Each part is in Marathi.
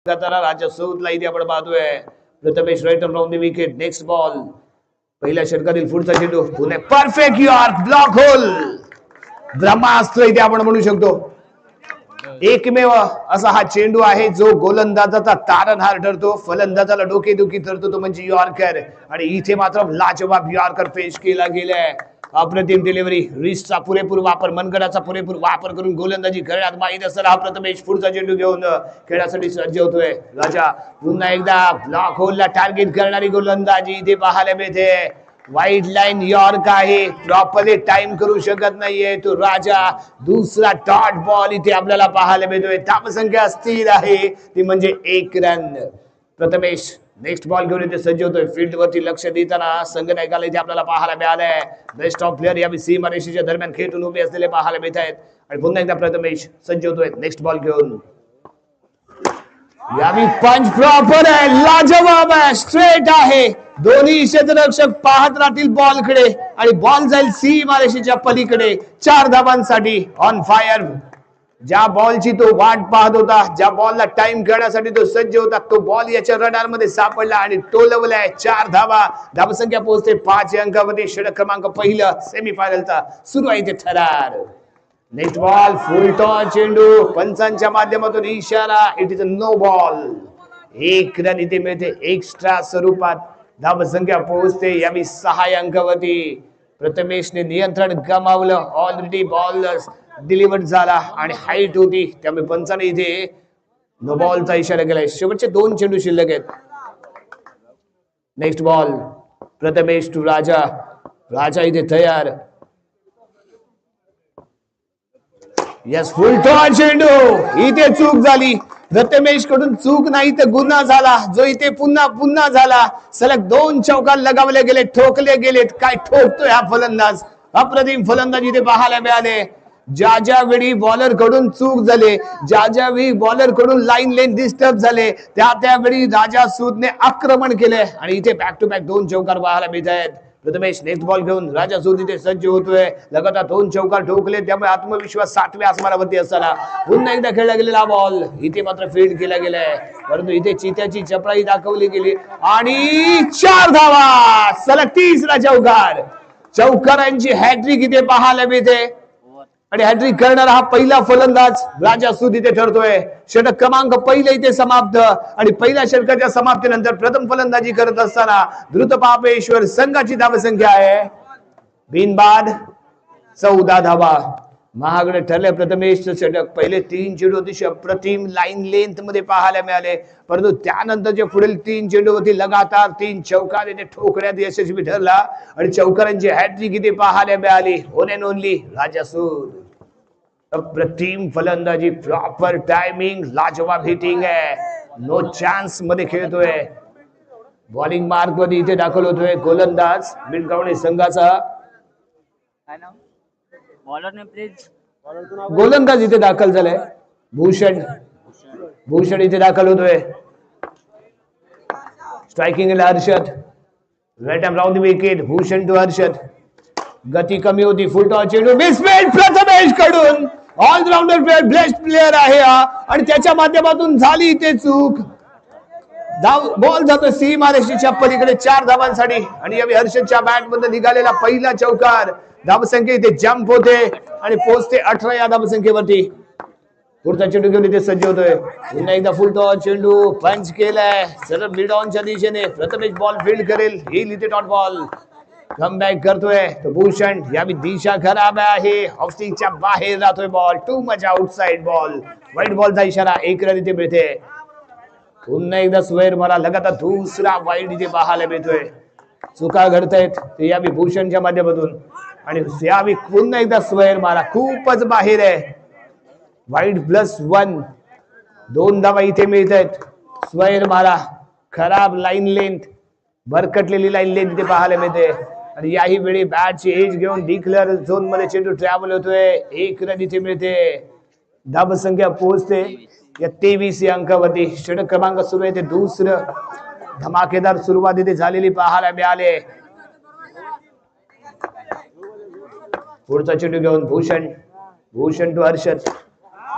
राजा सूतला इथे आपण पाहतोय. Prathamesh right round the wicket. Next ball. पहिल्या षटकातील पुढचा चेंडू पुणे परफेक्ट यॉर्क ब्लॉक होल. ब्रह्मास्त्र इथे आपण म्हणू शकतो. एकमेव असा हा चेंडू आहे जो गोलंदाजाचा तारणहार ठरतो, फलंदाजाला डोकेदुखी ठरतो, तो म्हणजे यॉर्कर. आणि इथे मात्र लाजवाब यॉर्कर पेश केला गेलाय. अप्रतिम डिलिव्हरी, रिस्टचा पुरेपूर वापर, मनगडाचा पुरेपूर वापर करून गोलंदाजी करण्यात माहीत असताना हा प्रथमेश पुढचा चेंडू घेऊन खेळासाठी सज्ज होतोय. राजा पुन्हा एकदा ब्लॉक होलला टार्गेट करणारी गोलंदाजी इथे पाहायला मिळते. वाईड लाईन यॉर्क आहे, प्रॉपरली टाइम करू शकत नाहीये तो राजा. दुसरा डॉट बॉल इथे आपल्याला पाहायला मिळतोय. धावसंख्या स्थिर आहे, ती म्हणजे 1 रन. प्रथमेश नेक्स्ट बॉल घेऊन इथे सज्ज होतोय. फील्ड वरती लक्ष देताना संघनायकाला इथे आपल्याला पाहायला मिळालंय. बेस्ट ऑफ प्लेअर या सीमारेषेच्या दरम्यान खेळून उभे असलेले पाहायला मिळत आहेत. आणि पुन्हा एकदा प्रथमेश सज्ज होतोय नेक्स्ट बॉल घेऊन. यावी पंच प्रॉपर आहे, लाजवाब आहे, स्ट्रेट आहे. दोन्ही क्षेत्ररक्षक पाहत राहतील बॉलकडे आणि बॉल जाईल सीमारेषेच्या पलीकडे. 4 धावांसाठी ऑन फायर. ज्या बॉलची तो वाट पाहत होता, ज्या बॉलला टाइम करण्यासाठी तो सज्ज होता, तो बॉल याच्या रडार मध्ये सापडला आणि टोलवलाय. 4 धावा. धावसंख्या पोहोचते 5 अंकावरती. षटक क्रमांक पहिलं सेमीफायनलचा सुरू आहे ते थरार. नेक्स्ट बॉल फुल टॉस चेंडू. पंचांच्या माध्यमातून इशारा, it is a no ball. 1 run इथे मिळते एक्स्ट्रा स्वरूपात. धावसंख्या पोहोचते यावी 6 अंकावरती. प्रथमेशने नियंत्रण गमावलं. ऑलरेडी बॉल डिलिव्हर्ड झाला आणि हाईट होती, त्यामुळे पंचाने इथे नो बॉलचा इशारा केलाय. शेवटचे 2 चेंडू शिल्लक आहेत. Next ball. Prathamesh to Raja. Raja इथे तयार. यस फुल टॉस चेंडू. इथे चूक झाली. प्रथमेश कडून चूक नाही तर गुन्हा झाला, जो इथे पुन्हा झाला. सलग 2 चौकार लगावले गेले, ठोकले गेलेत. काय ठोकतोय हा फलंदाज. अप्रतिम फलंदाज इथे पाहायला मिळाले. ज्या वेळी बॉलर कडून चूक झाले, ज्या वेळी बॉलर कडून लाईन लेन डिस्टर्ब झाले, त्यावेळी राजा सूदने आक्रमण केले आणि इथे बॅक टू बॅक 2 चौकार पाहायला मिळत आहेत. प्रथमेश नेक्स्ट बॉल घेऊन राजा सूद इथे सज्ज होतोय. लगातार 2 चौकार ठोकले, त्यामुळे आत्मविश्वास 7व्या आसमानावरती असताना पुन्हा एकदा खेळला गेलेला बॉल इथे मात्र फील्ड केला गेलाय. परंतु इथे चित्याची चपळाई दाखवली गेली आणि 4 धावा. सलग 3रा चौकार. चौकारांची हॅट्रिक इथे पाहायला मिळते आणि हॅट्रिक करणारा हा पहिला फलंदाज राजा सूद इथे ठरतोय. षटक क्रमांक पहिलं इथे समाप्त आणि पहिल्या षटकाच्या समाप्तीनंतर प्रथम फलंदाजी करत असताना द्रुतपापेश्वर संघाची धावसंख्या आहे बिनबाद 14 धावा. महागडे ठरले प्रथमेश षटक. पहिले 3 चेंडू अतिशय अप्रतिम लाईन लेंथ मध्ये पाहायला मिळाले, परंतु त्यानंतरचे पुढील 3 चेंडू होती लगातार 3 चौकार इथे ठोकण्यात यशस्वी ठरला आणि चौकारांची हॅट्रिक इथे पाहायला मिळाली. वन अँड ओनली राजा सूद. अप्रतिम फलंदाजी, प्रॉपर टायमिंग, लाजवाब हिटिंग आहे. नो चान्स मध्ये खेळतोय. बॉलिंग मार्क मध्ये इथे दाखल होतोय गोलंदाज मिडगावणे संघाचा. गोलंदाज इथे दाखल झालाय भूषण इथे दाखल होतोय. Striking Harshad. Right hand round the wicket. Bhushan to Harshad. गती कमी होती. फुल टॉस चेंडू मिसफील्ड प्रथमेश कडून. ऑलराऊंडर प्लेअर, बेस्ट प्लेअर आहे हा आणि त्याच्या माध्यमातून झाली इथे चूक. बॉल जातो सीमारेषेच्या पलीकडे 4 धावांसाठी आणि यावेळी हर्षदच्या बॅट मध्ये निघालेला पहिला चौकार. धावसंख्या इथे जंप होते आणि पोहोचते 18 या धावसंख्येवरती. पुढचा चेंडू घेऊन इथे सज्ज होतोय. पुन्हा एकदा फुल टॉस चेंडू पंच केलाय सरळ मिड ऑनच्या दिशेने. प्रथमेश बॉल फील्ड करेल. ही इथे डॉट बॉल. कम बॅक करतोय तो भूषण. यावी दिशा खराब आहे. ऑफस्टिंगच्या बाहेर जातोय ball. Too much outside ball. वाईट बॉलचा इशारा. 1 रन इथे मिळते. पुन्हा एकदा स्वेर मारा. लगातार दुसरा वाईट इथे पाहायला मिळतोय. चुका घडतायत ते यावी भूषणच्या माध्यमातून आणि यावी पुन्हा एकदा स्वेर मारा. खूपच बाहेर आहे. वाईट +1. 2 धावा इथे मिळत आहेत. स्वेर मारा. खराब लाईन लेंथ, भरकटलेली लाईन लेंथ इथे पाहायला मिळते आणि याही वेळी बॅटची एज घेऊन डिक्लेअर झोन मध्ये चेंडू ट्रॅव्हल होतोय. 1 रन इथे मिळते. धावसंख्या पोहोचते या 23 या अंकावरती. षटक क्रमांक सुरू आहे ते दुसरं. धमाकेदार सुरुवात इथे झालेली पाहायला मिळाले. पुढचा चेंडू घेऊन भूषण टू हर्षद.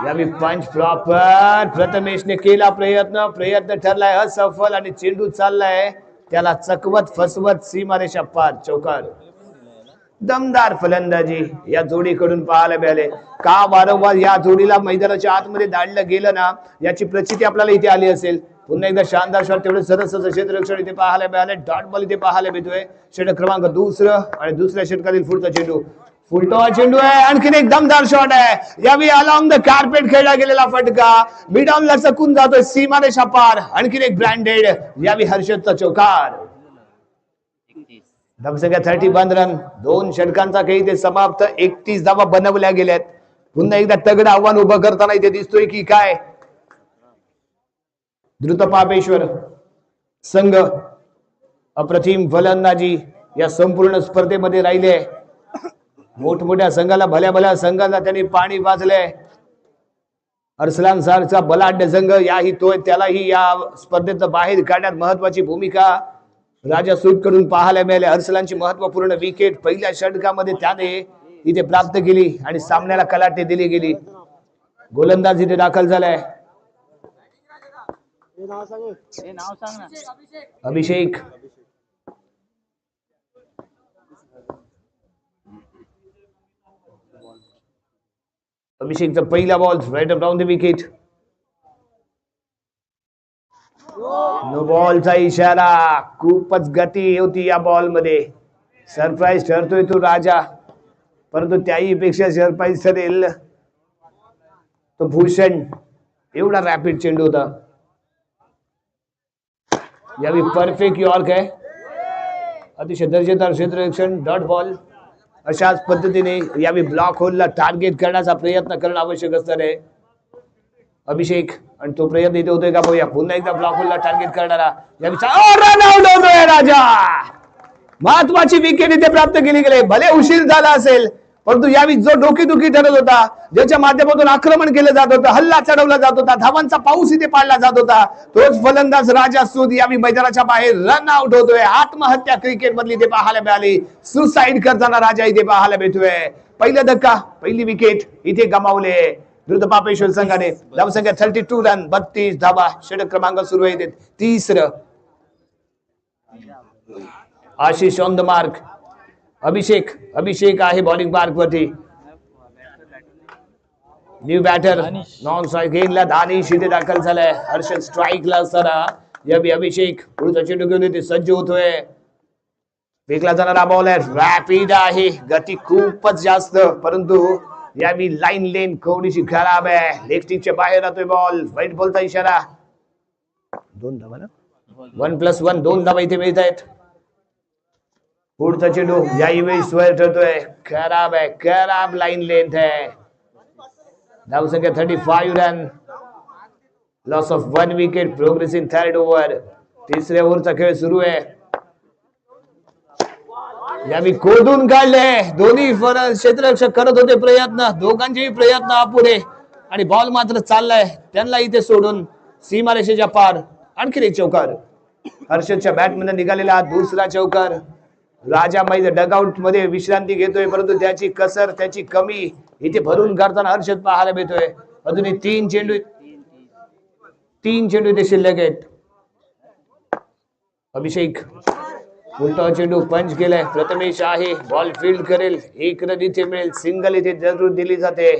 यावी पंच प्रॉपर प्रथमेशने केला प्रयत्न ठरलाय असफल आणि चेंडू चाललाय त्याला चकवत फसवत सीमारेषा पार चौकार. दमदार फलंदाजी या जोडीकडून पाहायला मिळाले. का वारंवार या जोडीला मैदानाच्या आतमध्ये धाडलं गेलं ना याची प्रचिती आपल्याला इथे आली असेल. पुन्हा एकदा शानदार शॉट तेवढे सरस क्षेत्ररक्षण इथे पाहायला मिळाले. डॉट बॉल इथे पाहायला मिळतोय. षटक क्रमांक दुसरं आणि दुसऱ्या षटकातील पुढचा चेंडू फुलटॉ चेंडू आहे. आणखीन एक दमदार शॉट आहे. यावेळी अलॉंग द कार्पेट खेळला गेलेला फटका मिड ऑनला चकून जातोय सीमारेषा पार. आणखीन एक ब्रँडेड यावेळी हर्षदचा चौकार. धावसंख्या 31 रन. 2 षटकांचा खेळ इथे समाप्त. 31 धावा बनवल्या गेल्यात. पुन्हा एकदा तगडं आव्हान उभं करताना इथे दिसतोय की काय द्रुतपापेश्वर संघ अप्रतिम फलंदाजी या संपूर्ण स्पर्धेमध्ये राहिले. मोठमोठ्या संघाला भल्या संघाला त्यांनी पाणी पाजलंय. अर्सलान सारचा बलाढ्य संघ याही तोय त्यालाही या स्पर्धेत बाहेर काढण्यात महत्वाची भूमिका राजा सूट कडून पाहायला मिळाले. अर्सलानची महत्वपूर्ण विकेट पहिल्या षटकामध्ये त्याने इथे प्राप्त केली आणि सामन्याला कलाटे दिली गेली. गोलंदाज इथे दाखल झालाय. अभिषेक अभिषेकचा पहिला ball right up down the wicket. No बॉलचा इशारा. खूपच गती होती या बॉल मध्ये. सरप्राईज ठरतोय तो राजा परंतु त्याही पेक्षा सरप्राईज ठरेल तो भूषण. एवढा रॅपिड चेंडू होता. यावेळी परफेक्ट यॉर्क आहे. अतिशय दर्जेदार क्षेत्ररक्षण डॉट बॉल. अशाच पद्धतीने यावेळी ब्लॉक होलला टार्गेट करण्याचा प्रयत्न करणं आवश्यक असणार आहे. अभिषेक आणि तो प्रयत्न इथे होतोय का बघूया. पुन्हा एकदा ब्लॉक होलला टार्गेट करणारा रन आउट होतोय राजा. महत्वाची विकेट इथे प्राप्त केली गेली. भले उशीर झाला असेल परंतु यावेळी जो डोकेदुखी ठरत होता ज्याच्या माध्यमातून आक्रमण केलं जात होतं हल्ला चढवला जात होता धावांचा पाऊस इथे पाडला जात होता तोच फलंदाज राजा सूद यावेळी मैदानाच्या बाहेर रन आउट होतोय. आत्महत्या क्रिकेट मधली इथे पाहायला मिळाली. सुसाईड करताना राजा इथे पाहायला मिळतोय. पहिला धक्का पहिली विकेट इथे गमावले द्रुतपापेश्वर संघाने. धावसंख्या 32 रन 32 धावा. षटक क्रमांक सुरू आहे तिसरं. Ashish on the mark. Abhishek आहे बॉलिंग मार्क वरती. न्यू बॅटर नॉन स्ट्राईक गेनला दानिश इथे दाखल झालाय. हर्षद स्ट्राईकला असताना यावेळी अभिषेक पुढचा चेंडू घेऊन इथे सज्ज होतोय. फेकला जाणारा बॉल आहे. रॅपिड आहे. गती खूपच जास्त परंतु यावेळी लाईन लेन थोडीशी खराब आहे. लेग स्टिकच्या बाहेर राहतोय बॉल. व्हाईट बॉलचा इशारा. 2 धावा ना 1+1 2 धावा इथे मिळत आहेत. पुढचा चेंडू याही वेळी स्वर ठरतोय. खराब आहे. खराब लाईन लेंथ आहे. धावसंख्या 35 run. Loss of 1 wicket. Progress in third over. तिसऱ्या ओव्हरचा खेळ सुरू आहे. यावेळी कोदून काढले. दोन्ही क्षेत्ररक्षक करत होते प्रयत्न. दोघांचेही प्रयत्न अपुरे आणि बॉल मात्र चाललाय त्यांना इथे सोडून सीमारेषेच्या पार. आणखी एक चौकार. हर्षदच्या बॅटमधून निघालेला दुसरा चौकार. राजा मैदान डगआउट मध्ये विश्रांती घेतोय परंतु त्याची कसर त्याची कमी इथे भरून काढताना हर्षद पाहायला मिळतोय. अजूनही 3 चेंडू इथे शिल्लक आहेत. अभिषेक उलटा चेंडू पंच केलाय. प्रथमेश आहे बॉल फील्ड करेल. 1 रन इथे मिळेल. सिंगल इथे जरूर दिली जाते.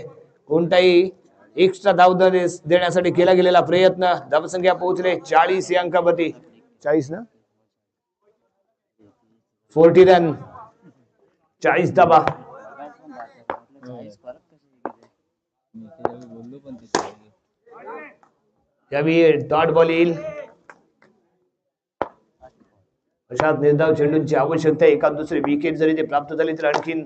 कोणताही एक्स्ट्रा धाव देण्यासाठी केला गेलेला प्रयत्न. धावसंख्या पोहोचले 40 या अंकावरती. 40 ना 40 रन 40 धावा. यावेळी डॉट बॉल येईल. अशात निर्धाव चेंडूंची आवश्यकता. एका दुसरी विकेट जरी ते प्राप्त झाली तर आणखीन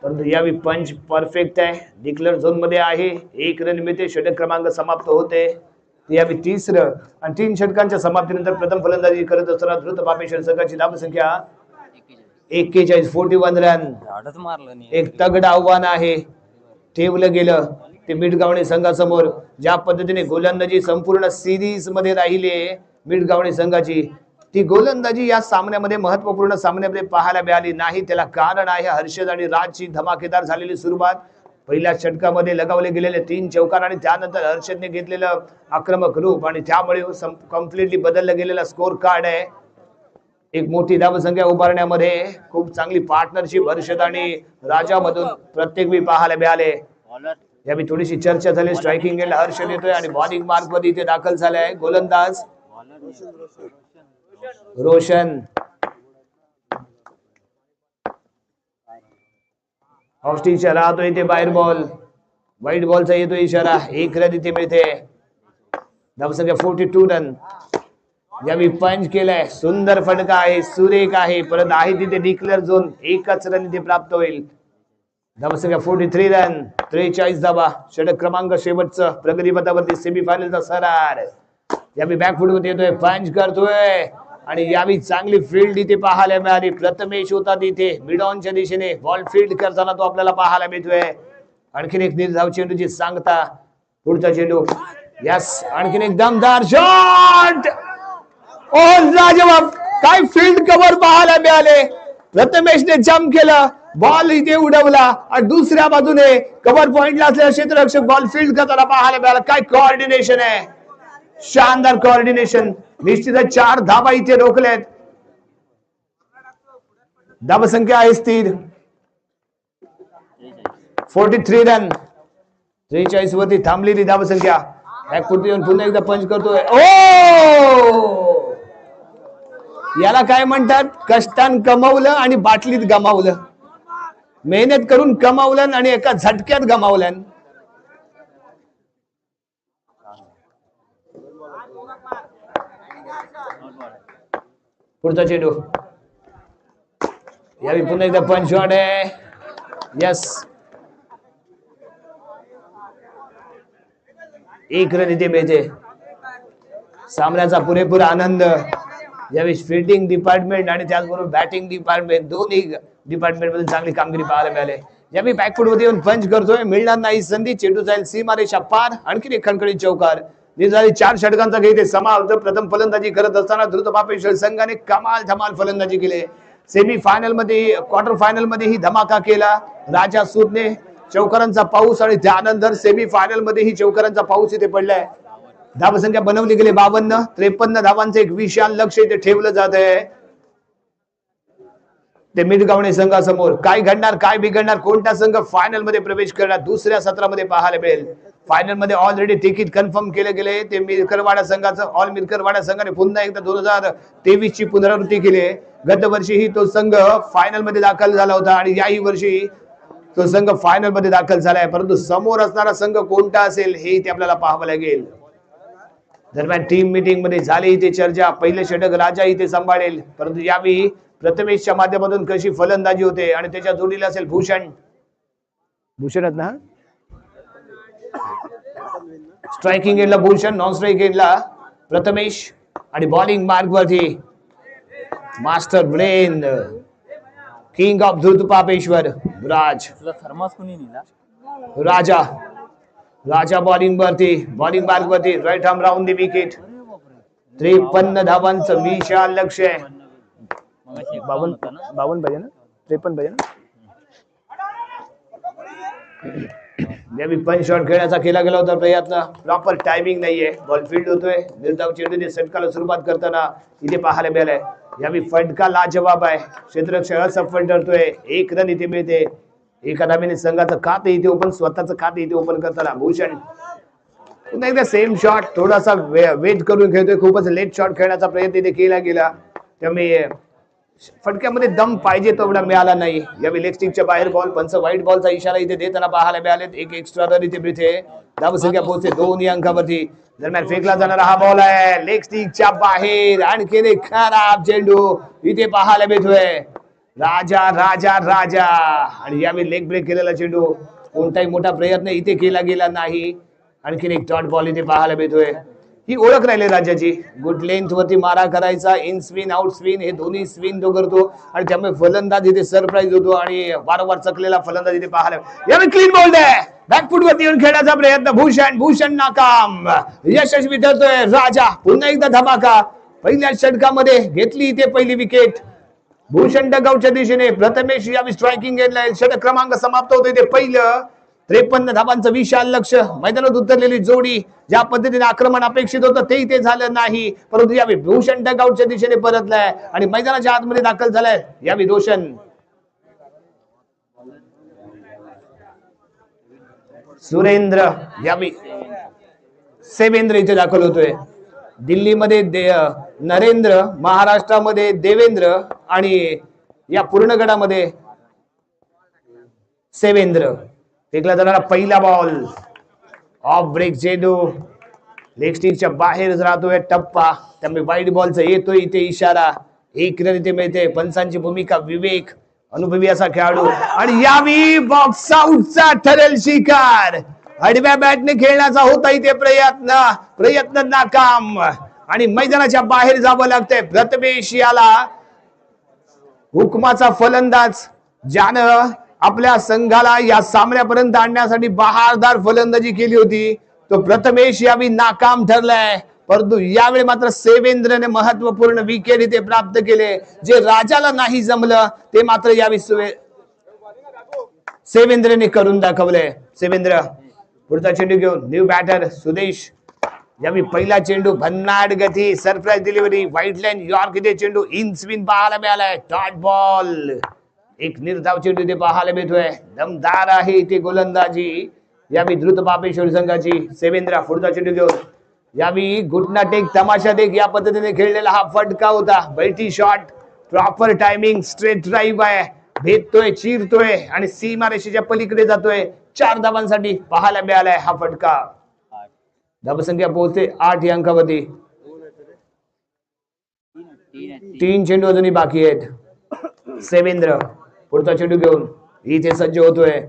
परंतु यावेळी पंच परफेक्ट आहे. डिक्लेअर झोन मध्ये आहे. 1 रन मिळते. षटक क्रमांक समाप्त होते. यावेळी तिसरं आणि 3 षटकांच्या समाप्तीनंतर प्रथम फलंदाजी करत असताना द्रुतपापेश्वर संघाची धावसंख्या 41 41 रन. एक तगडं आव्हान आहे ठेवलं गेलं ते मिडगावणे संघासमोर. ज्या पद्धतीने गोलंदाजी संपूर्ण सिरीज मध्ये राहिली मिडगावणे संघाची ती गोलंदाजी या सामन्यामध्ये महत्वपूर्ण सामन्यामध्ये पाहायला मिळाली नाही. त्याला कारण आहे हर्षद आणि राजची धमाकेदार झालेली सुरुवात. पहिल्या षटकामध्ये लगावले गेलेले 3 चौकार आणि त्यानंतर हर्षदने घेतलेलं आक्रमक रूप आणि त्यामुळे कम्प्लिटली बदललं गेलेला स्कोर कार्ड आहे. एक मोठी धावसंख्या उभारण्यामध्ये खूप चांगली पार्टनरशिप हर्षद आणि राजा मधून प्रत्येक वेळी पाहायला मिळाले. यावेळी थोडीशी चर्चा झाली. स्ट्रायकिंग एंडला हर्षद येतोय आणि बॉलिंग मार्क मध्ये इथे दाखल झालाय गोलंदाज रोशन. ऑफ स्टिकचा राहतो इथे बाहेर बॉल. व्हाईट बॉलचा येतो इशारा. 1 रन इथे मिळते. धावसंख्या 42 रन. यावेळी पंच केलाय. सुंदर फटका आहे, सुरेख आहे, परत आहे तिथे डिक्लेअर झोन. 1च रन इथे प्राप्त होईल. धावसंख्या 43 रन, 43 धावा. षटक क्रमांक शेवटचं प्रगतीपथावरती सेमीफायनलचा सरार. यावेळी बॅकफुटमध्ये येतोय, पंच करतोय आणि यावेळी चांगली फील्ड इथे पाहायला मिळाली. प्रथमेश होता तिथे मिड ऑनच्या दिशेने बॉल फील्ड करताना तो आपल्याला पाहायला मिळतोय. आणखीन एक निर्धाव चेंडूची सांगता. पुढचा चेंडू. यस, आणखीन एक दमदार शॉट. ओ लाजवाब, काय फील्ड कव्हर पाहायला मिळाले. प्रथमेशने जम्प केलं, बॉल इथे उडवला आणि दुसऱ्या बाजूने कव्हर पॉइंटला असलेला क्षेत्ररक्षक बॉल फील्ड करताना पाहायला मिळाला. काय कोऑर्डिनेशन आहे, शानदार कोऑर्डिनेशन. निश्चितच 4 धावा इथे रोखल्यात. धावसंख्या आहे स्थिर 43 रन. 43 वरती थांबलेली धावसंख्या. बॅकफुट येऊन पुन्हा एकदा पंच करतोय. ओ, याला काय म्हणतात, कष्टान कमावलं आणि बाटलीत गमावलं. मेहनत करून कमावलं आणि एका झटक्यात गमावलं. पुढचा चेंडू. यावेळी पुन्हा एकदा पंच शॉट आहे. यस, 1 रन इथे मिळते. सामन्याचा पुरेपूर आनंद. यावेळी फील्डिंग डिपार्टमेंट आणि त्याचबरोबर बॅटिंग डिपार्टमेंट दोन्ही डिपार्टमेंट मध्ये चांगली कामगिरी पाहायला मिळाली. यावेळी बॅकफुट मध्ये येऊन पंच करतोय. मिळणार नाही संधी. चेंडू जाईल सीमारेषा पार. आणखीन एक खणखणीत चौकार. निर्धारित 4 षटकांचा घेते समाप्त. प्रथम फलंदाजी करत असताना द्रुतपापेश्वर संघाने कमाल धमाल फलंदाजी केली. सेमी फायनल मध्ये, क्वार्टर फायनल मध्ये ही धमाका केला. राजा सूदने चौकारांचा पाऊस आणि त्यानंतर सेमी फायनल मध्ये ही चौकारांचा पाऊस इथे पडलाय. धावसंख्या बनवली गेली 52. 53 धावांचं एक विशाल लक्ष इथे ठेवलं जात आहे. ते मिडगावणे संघासमोर काय घडणार, काय बिघडणार, कोणता संघ फायनल मध्ये प्रवेश करणार दुसऱ्या सत्रामध्ये पाहायला मिळेल. फायनल मध्ये ऑलरेडी तिकीट कन्फर्म केले गेले. ते मिरकरवाडा संघाचं, ऑल मिरकरवाडा संघाने पुन्हा एकदा 2023 ची पुनरावृत्ती केली. गत वर्षीही तो संघ फायनल मध्ये दाखल झाला होता आणि याही वर्षी तो संघ फायनल मध्ये दाखल झालाय. परंतु समोर असणारा संघ कोणता असेल हे इथे आपल्याला पाहावं लागेल. दरम्यान टीम मीटिंग मध्ये झाली इथे चर्चा. पहिले षटक राजा इथे सांभाळेल, परंतु यावेळी प्रथमेशच्या माध्यमातून कशी फलंदाजी होते आणि त्याच्या जोडीला असेल भूषण. भूषणच ना, स्ट्रायकिंग एंडला भूषण, नॉन स्ट्राइक एंडला प्रथमेश आणि बॉलिंग मार्क वरती master brain, king of Dhutpapeshwar Raj. Raja. Raja bowling वरती, बॉलिंग मार्क वरती, right arm round the wicket. 53 धावांचं विशाल लक्ष आहे. 52 पाहिजे ना, 53 पाहिजे ना. यावेळी पंच शॉट खेळण्याचा केला गेला होता प्रयत्न. प्रॉपर टायमिंग नाहीये. बॉल फील्ड होतोय. निर्धाव चेंडूने षटकाला सुरुवात करताना इथे पाहायला मिळालंय. यावेळी फटका लाजवाब आहे. क्षेत्ररक्षक असफल ठरतोय. 1 रन इथे मिळते. एका धावेने संघाचं खाते इथे ओपन, स्वतःचं खाते इथे ओपन करताना भूषण पुन्हा एकदा सेम शॉट. थोडासा वेट करून खेळतोय. खूपच लेट शॉट खेळण्याचा प्रयत्न इथे केला गेला, त्यामुळे फटक्यामध्ये दम पाहिजे तेवढा मिळाला नाही. यावेळी लेग स्टिकच्या बाहेर बॉल. पंच व्हाईट बॉलचा इशारा इथे देताना पाहायला मिळाले. 1 एक्स्ट्रा रन इथे मिळते. धावसंख्या पोहोचते 2 अंकावरती. दरम्यान फेकला जाणारा हा बॉल आहे लेग स्टिकच्या बाहेर. आणखीन एक खराब चेंडू इथे पाहायला मिळतोय. राजा राजा राजा. आणि यावेळी लेग ब्रेक केलेला चेंडू. कोणताही मोठा प्रयत्न इथे केला गेला नाही. आणखीन एक डॉट बॉल इथे पाहायला मिळतोय. ही ओळख राहिली राजाची. गुड लेंथ वरती मारा करायचा. इन स्विन, आउट स्विन हे दोन्ही स्विन तो करतो आणि त्यामुळे फलंदाज इथे सरप्राईज होतो आणि वारंवार चकलेला फलंदाज इथे पाहायला. यावेळी क्लीन बॉल आहे. बॅकफुट वरती येऊन खेळण्याचा प्रयत्न. भूषण. भूषण नाकाम. यशस्वी ठरतोय राजा. पुन्हा एकदा धमाका. पहिल्या षटकामध्ये घेतली इथे पहिली विकेट. भूषण डगआउटच्या दिशेने. प्रथमेश यावेळी स्ट्रायकिंग एंडला. षटक क्रमांक समाप्त होतो इथे पहिलं. 53 धावांचं विशाल लक्ष, मैदानात उतरलेली जोडी, ज्या पद्धतीने आक्रमण अपेक्षित होतं ते इथे झालं नाही, परंतु यावेळी भूषण डगआउटच्या दिशेने परतलाय आणि मैदानाच्या आतमध्ये दाखल झालाय. यावेळी रोशन सुरेंद्र, यावेळी सेवेंद्र इथे दाखल होतोय. दिल्लीमध्ये नरेंद्र, महाराष्ट्रामध्ये देवेंद्र आणि या पूर्ण गटामध्ये सेवेंद्र. फेकला जाणारा पहिला बॉल, ऑफ ब्रेक चेंडू, लेग स्टिकच्या बाहेर राहतोय टप्पा, त्यामुळे वाईड बॉलचा येतोय इथे इशारा. एक रन इथे मिळते. पंचांची भूमिका विवेक, अनुभवी असा खेळाडू, आणि यावी बॉक्स आउटचा ठरेल शिकार. आडव्या बॅटने खेळण्याचा होता इथे प्रयत्न नाकाम आणि मैदानाच्या बाहेर जावं लागतंय. प्रथमेश याला हुकमाचा फलंदाज, ज्यानं आपल्या संघाला या सामन्यापर्यंत आणण्यासाठी बहारदार फलंदाजी केली होती, तो प्रथमेश यावेळी नाकाम ठरलाय. परंतु यावेळी मात्र सेवेंद्रने महत्वपूर्ण विकेट इथे प्राप्त केले. जे राजाला नाही जमलं ते मात्र यावेळी सेवेंद्रने करून दाखवले. सेवेंद्र पुढचा चेंडू घेऊन न्यू बॅटर सुदेश, यावेळी पहिला चेंडू, भन्नाट गती, surprise delivery, white line York इथे चेंडू इन स्पिन पाहायला मिळालाय. डॉट बॉल, एक निर्धाव चेंडू इथे पाहायला मिळतोय. दमदार आहे इथे गोलंदाजी यावेळी द्रुत पापेश्वर संघाची. सेवेंद्र पुढचा चेंडू घेऊन, यावेळी घुटना टेक तमाशा टेक या पद्धतीने खेळलेला हा फटका होता. बैठी shot, proper timing, straight drive आहे, भेटतोय, चिरतोय आणि सीमारेषेच्या पलीकडे जातोय. 4 धावांसाठी पाहायला मिळालाय हा फटका. धावसंख्या पोहोचते 8 या अंकावरती. 3 चेंडू अजूनही बाकी आहेत. सेवेंद्र पुढचा चेंडू घेऊन इथे सज्ज होतोय.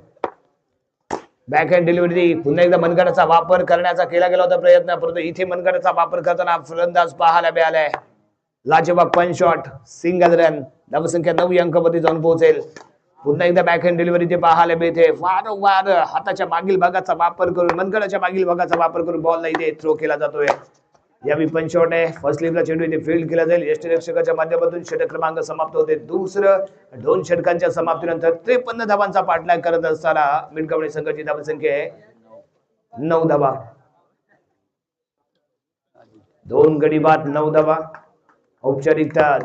बॅकहँड डिलिव्हरी, पुन्हा एकदा मनगटाचा वापर करण्याचा केला गेला होता प्रयत्न, परंतु इथे मनगटाचा वापर करताना फलंदाज पाहायला मिळालाय. लाजवाब पंच शॉट, सिंगल रन. धावसंख्या 9 अंकावरती जाऊन पोहोचेल. पुन्हा एकदा बॅकहँड डिलिव्हरी ते पाहायला मिळते. वारंवार हाताच्या मागील भागाचा वापर करून, मनगटाच्या मागील भागाचा वापर करून बॉलला इथे थ्रो केला जातोय. यावेळी पंच शॉट आहे. फर्स्ट स्लिपला चेंडू इथे फील्ड केला जाईल. यष्टीरक्षकाच्या माध्यमातून षटक क्रमांक समाप्त होते. दुसरं 2 षटकांच्या समाप्तीनंतर 53 धावांचा पाठलाग करत असताना मिडकवणे संघाची धावसंख्या आहे 9 धावा. 2 गडी बाद 9 धावा. औपचारिकता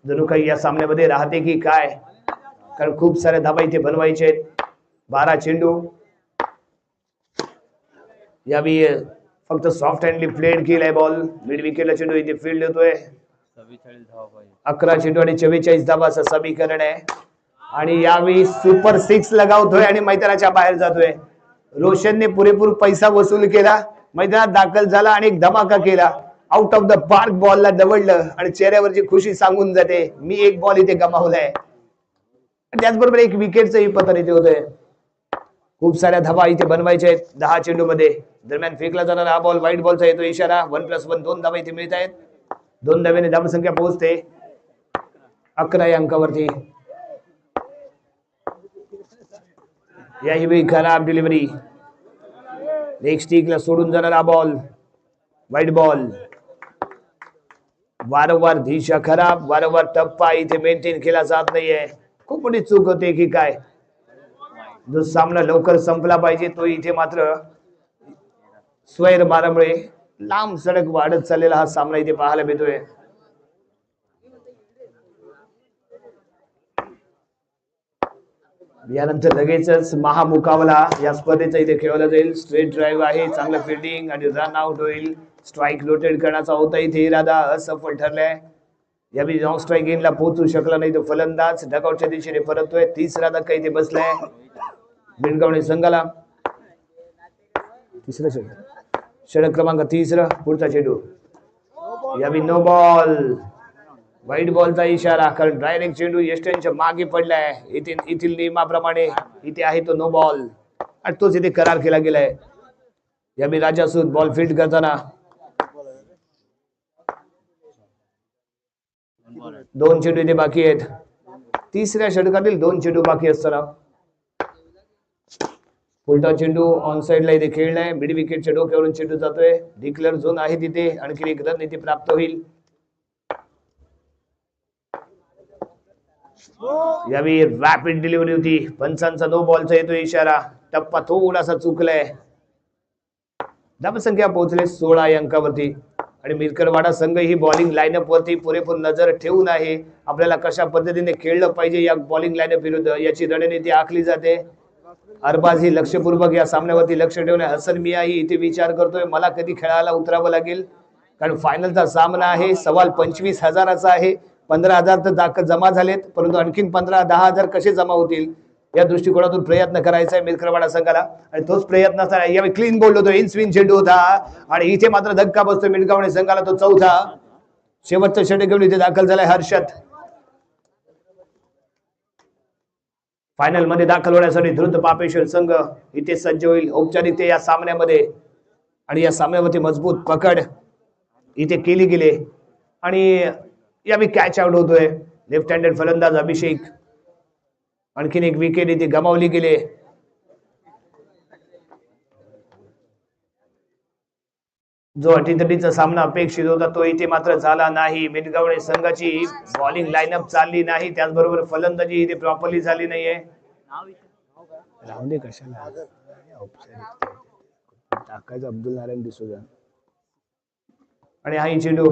जणू काही या सामन्यामध्ये राहते की काय, कारण खूप साऱ्या धावा इथे बनवायचे आहेत. 12 चेंडू. यावेळी फक्त सॉफ्ट हँडली प्लेड केलाय बॉल. मिड विकेटला चेंडू इथे फील्ड होतोय. 11 चेंडू आणि 44 धावा असं समीकरण आहे. आणि यावेळी सुपर 6 लगावतोय आणि मैदानाच्या बाहेर जातोय. रोशनने पुरेपूर पैसा वसूल केला, मैदानात दाखल झाला आणि एक धमाका केला. आउट ऑफ द पार्क बॉलला दवडलं आणि चेहऱ्यावरची खुशी सांगून जाते, मी एक बॉल इथे गमावलाय. त्याचबरोबर एक विकेटचंही पतन इथे होतंय. खूप साऱ्या धावा इथे बनवायच्या आहेत 10 चेंडू मध्ये. दरम्यान फेकला जाणारा हा बॉल व्हाईट बॉलचा येतो इशारा. 1+1 2 धावा इथे मिळत आहेत. 2 धावेने धावसंख्या पोहोचते 11 या अंकावरती. याही खराब डिलिव्हरी, लेग स्टिकला सोडून जाणारा बॉल, व्हाईट बॉल. वारंवार दिशा खराब, वारंवार टप्पा इथे मेंटेन केला जात नाहीये. खूप मोठी चूक होते की काय. जो सामना लवकर संपला पाहिजे तो इथे मात्र स्वैर मारामुळे लांब सडक वाढत चाललेला हा सामना इथे पाहायला मिळतोय. यानंतर लगेचच महामुकाबला या स्पर्धेचा इथे खेळवला जाईल. स्ट्रेट ड्राईव्ह आहे, चांगलं फिल्डिंग आणि रन आउट होईल. स्ट्राईक रोटेट करण्याचा होता इथे इरादा, असफल ठरलाय. यावेळी लॉंग स्ट्राईक गेनला पोहोचू शकला नाही तो फलंदाज. डगआउटच्या दिशेने परततोय. 3रा धक्का इथे बसलाय मिडकवणे संघाला. तिसरा षटक क्रमांक 3. पुढचा चेंडू, यावेळी नो बॉल, व्हाईट बॉलचा इशारा, कारण डायरेक्ट चेंडू यष्ट्यांच्या मागे पडलाय. येथील नियमाप्रमाणे इथे आहे तो नो बॉल आणि तोच इथे करार केला गेलाय. यावेळी राजासूद बॉल फील्ड करताना 2 चेंडू इथे बाकी आहेत. 3ऱ्या षटकातील 2 चेंडू बाकी असताना पुलटा चेंडू ऑन साइडला इथे खेळलाय. मिड विकेटच्या डोक्यावरून चेंडू जातोय. डिक्लेअर झोन आहे तिथे, आणखी एक रन इथे प्राप्त होईल. यावेळी रॅपिड डिलिव्हरी होती. पंचांचा नो बॉलचा येतो इशारा. टप्पा थोडासा चुकलाय. धावसंख्या पोहोचले 16 या अंकावरती आणि मिरकरवाडा संघ ही बॉलिंग लाईनअप वरती पुरेपूर नजर ठेवून आहे. आपल्याला कशा पद्धतीने खेळलं पाहिजे या बॉलिंग लाईनअप विरुद्ध याची रणनीती आखली जाते. अरबाज ही लक्षपूर्वक या सामन्यावरती लक्ष ठेवणे. हसन मिया ही इथे विचार करतोय मला कधी खेळायला उतरावं लागेल, कारण फायनलचा सामना आहे. सवाल 25,000चा आहे. 15,000 तर जमा झालेत, परंतु आणखीन 10,000 कसे जमा होतील या दृष्टिकोनातून प्रयत्न करायचा आहे मिरकरवाडा संघाला आणि तोच प्रयत्न असणार. यावेळी क्लीन बोल्ड होतो, इन स्विंग चेंडू होता आणि इथे मात्र धक्का बसतो मिरकरवाडा संघाला. तो चौथा शेवटचा षटक घेऊन इथे दाखल झालाय हर्षद. फायनल मध्ये दाखल होण्यासाठी द्रुत पापेश्वर संघ इथे सज्ज होईल औपचारिकते या सामन्यामध्ये आणि या सामन्यावरती मजबूत पकड इथे केली गेली आणि यावेळी कॅच आउट होतोय लेफ्ट हँडेड फलंदाज अभिषेक. आणखीन एक विकेट इथे गमावली गेली. जो अटीतटीचा सामना अपेक्षित होता तो इथे मात्र झाला नाही. मिरगावणे संघाची बॉलिंग लाईनअप चालली नाही, त्याचबरोबर फलंदाजी इथे प्रॉपरली झाली नाहीये. कशाला टाकायचं अब्दुल नारायण डिसूजा आणि हा चेंडू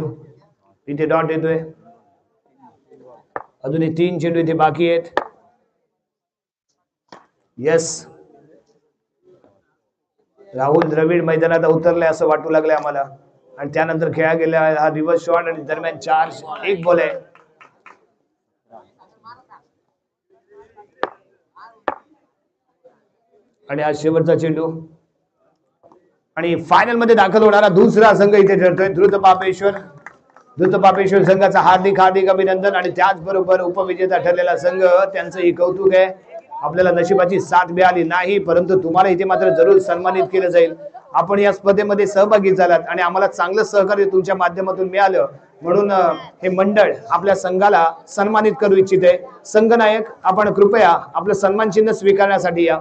इथे डॉट येतोय. अजूनही 3 चेंडू इथे बाकी आहेत. यस, राहुल द्रविड मैदानात उतरले असं वाटू लागले आम्हाला आणि त्यानंतर खेळा गेला हा रिव्हर्स शॉट आणि दरम्यान चार्ज एक बॉल आहे. आणि हा शेवटचा चेंडू आणि फायनल मध्ये दाखल होणारा दुसरा संघ इथे ठरतोय द्रुत पापेश्वर. द्रुत पापेश्वर संघाचा हार्दिक हार्दिक अभिनंदन आणि त्याचबरोबर उपविजेता ठरलेला संघ त्यांचंही कौतुक आहे. आपल्याला नशिबाची साथ मिळाली नाही, परंतु तुम्हाला इथे मात्र जरूर सन्मानित केलं जाईल. आपण या स्पर्धेमध्ये सहभागी झालात आणि आम्हाला चांगलं सहकार्य तुमच्या माध्यमातून मिळालं म्हणून हे मंडळ आपल्या संघाला सन्मानित करू इच्छिते. संघनायक आपण कृपया आपलं सन्मान चिन्ह स्वीकारण्यासाठी या.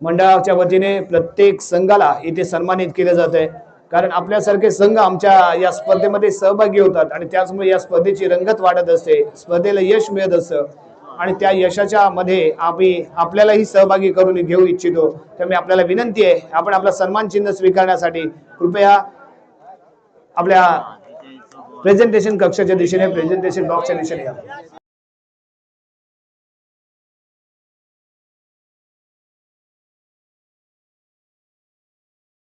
मंडळाच्या वतीने प्रत्येक संघाला इथे सन्मानित केलं जात आहे, कारण आपल्यासारखे संघ आमच्या या स्पर्धेमध्ये सहभागी होतात आणि त्याचमुळे या स्पर्धेची रंगत वाढत असते, स्पर्धेला यश मिळत असतं आणि त्या यशाच्या मध्ये आम्ही आपल्यालाही सहभागी करून घेऊ इच्छितो. त्यामुळे आपल्याला विनंती आहे आपण आपला सन्मान चिन्ह स्वीकारण्यासाठी कृपया आपल्या प्रेझेंटेशन कक्षाच्या दिशेने प्रेझेंटेशन बॉक्सच्या दिशेने या.